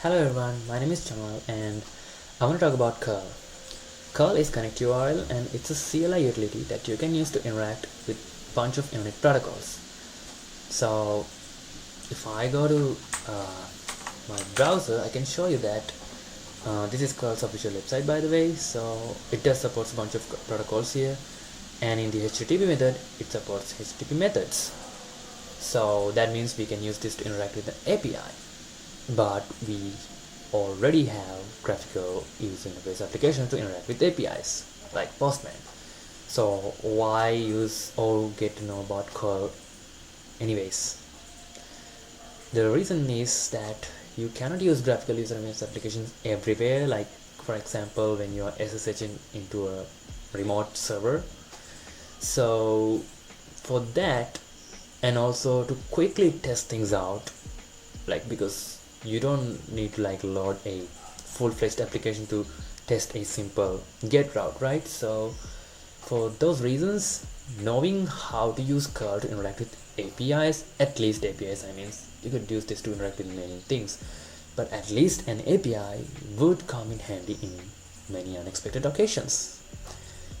Hello everyone, my name is Jamal and I want to talk about cURL. cURL is Connect URL and it's a CLI utility that you can use to interact with a bunch of internet protocols. So if I go to my browser, I can show you that this is cURL's official website, by the way. So it does support a bunch of protocols here, and in the HTTP method it supports HTTP methods. So that means we can use this to interact with the API. But we already have graphical user interface applications to interact with APIs like Postman. So why use or get to know about cURL anyways? The reason is that you cannot use graphical user interface applications everywhere, like for example when you are SSHing into a remote server. So for that, and also to quickly test things out, like because you don't need to load a full-fledged application to test a simple get route, right? So for those reasons, knowing how to use cURL to interact with APIs, at least APIs, I mean, you could use this to interact with many things, but at least an API would come in handy in many unexpected occasions.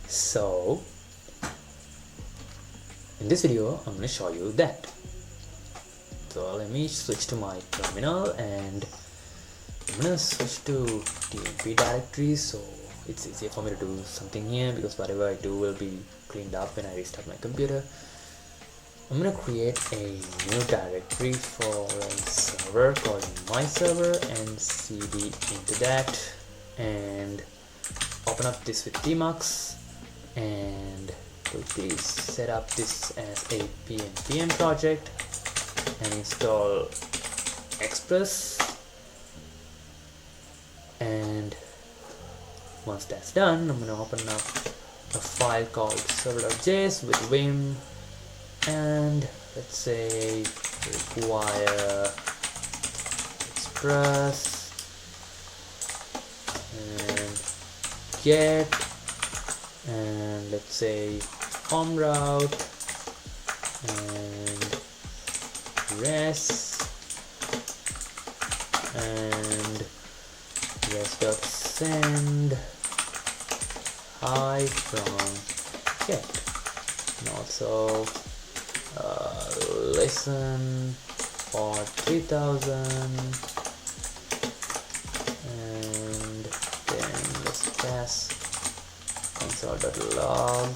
So in this video, I'm going to show you that. So let me switch to my terminal and I'm gonna switch to TMP directory so it's easier for me to do something here, because whatever I do will be cleaned up when I restart my computer. I'm gonna create a new directory for a server called my server and cd into that, and open up this with tmux and quickly set up this as a pnpm project and install Express. And once that's done, I'm gonna open up a file called server.js with vim, and let's say require Express and get, and let's say home route and res and res.send hi from get, and also listen for 3000, and then let's pass console.log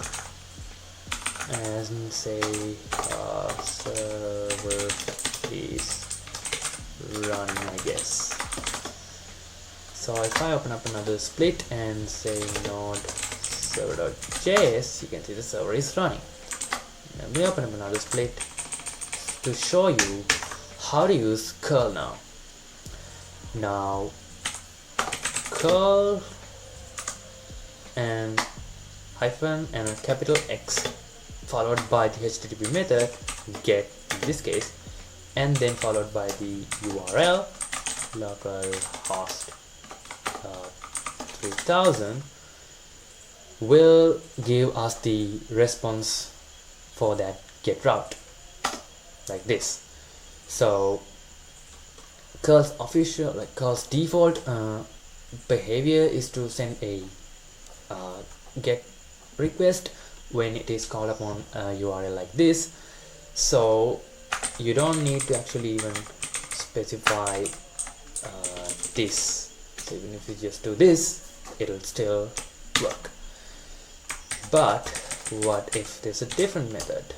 and say server please run, I guess. So if I open up another split and say node server.js, you can see the server is running. Let me open up another split to show you how to use cURL now. Now cURL and hyphen and a capital X followed by the HTTP method get in this case, and then followed by the URL localhost 3000 will give us the response for that get route like this. So cURL's official, cURL's default behavior is to send a get request when it is called upon a URL like this. So you don't need to actually even specify this. So even if you just do this, it'll still work. But what if there's a different method,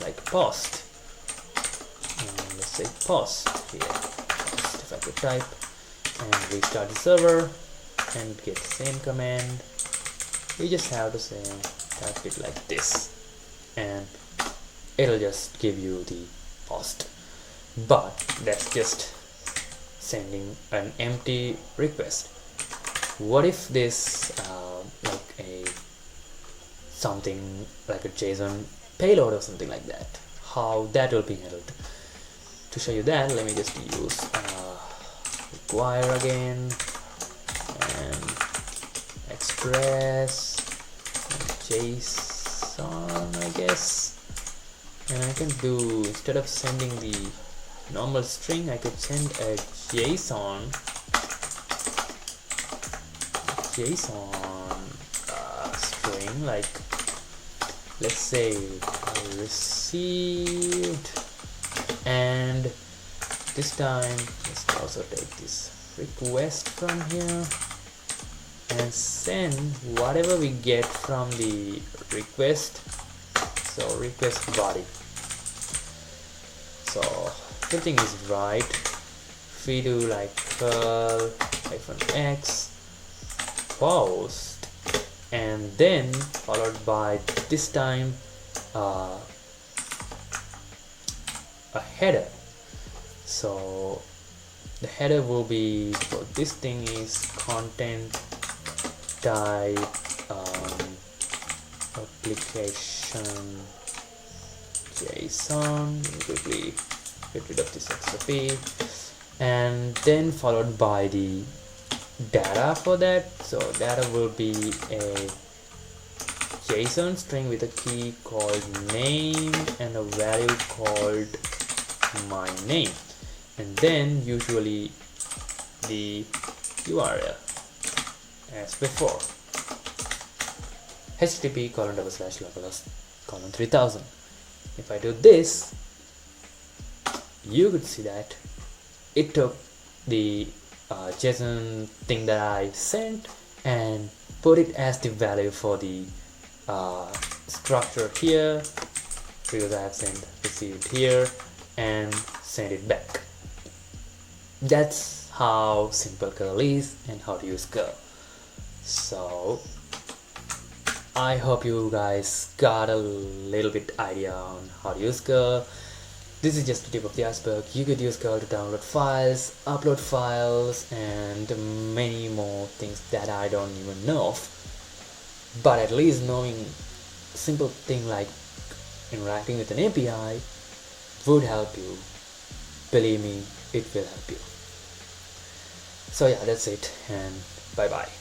like post? And let's say post here. Post, if I could type and restart the server and get the same command, you just have to say type it like this, and it'll just give you the post. But that's just sending an empty request. What if this something like a JSON payload or something like that? How that will be handled? To show you that, let me just use require again and Express and JSON, I guess. And I can do, instead of sending the normal string, I could send a JSON string, like let's say received, and this time let's also take this request from here and send whatever we get from the request. So request body. So everything is right. If we do like curl -x post, and then followed by this time a header. So the header will be, for this thing is content type application JSON. Quickly get rid of this XRP, and then followed by the data for that. So data will be a JSON string with a key called name and a value called my name, and then usually the URL as before, http://localhost:3000. If I do this, you could see that it took the JSON thing that I sent and put it as the value for the structure here, because I have sent received here and send it back. That's how simple curl is and how to use curl. So I hope you guys got a little bit idea on how to use curl. This is just the tip of the iceberg. You could use curl to download files, upload files, and many more things that I don't even know of. But at least knowing simple thing like interacting with an API would help you. Believe me, it will help you. So yeah, that's it, and bye bye.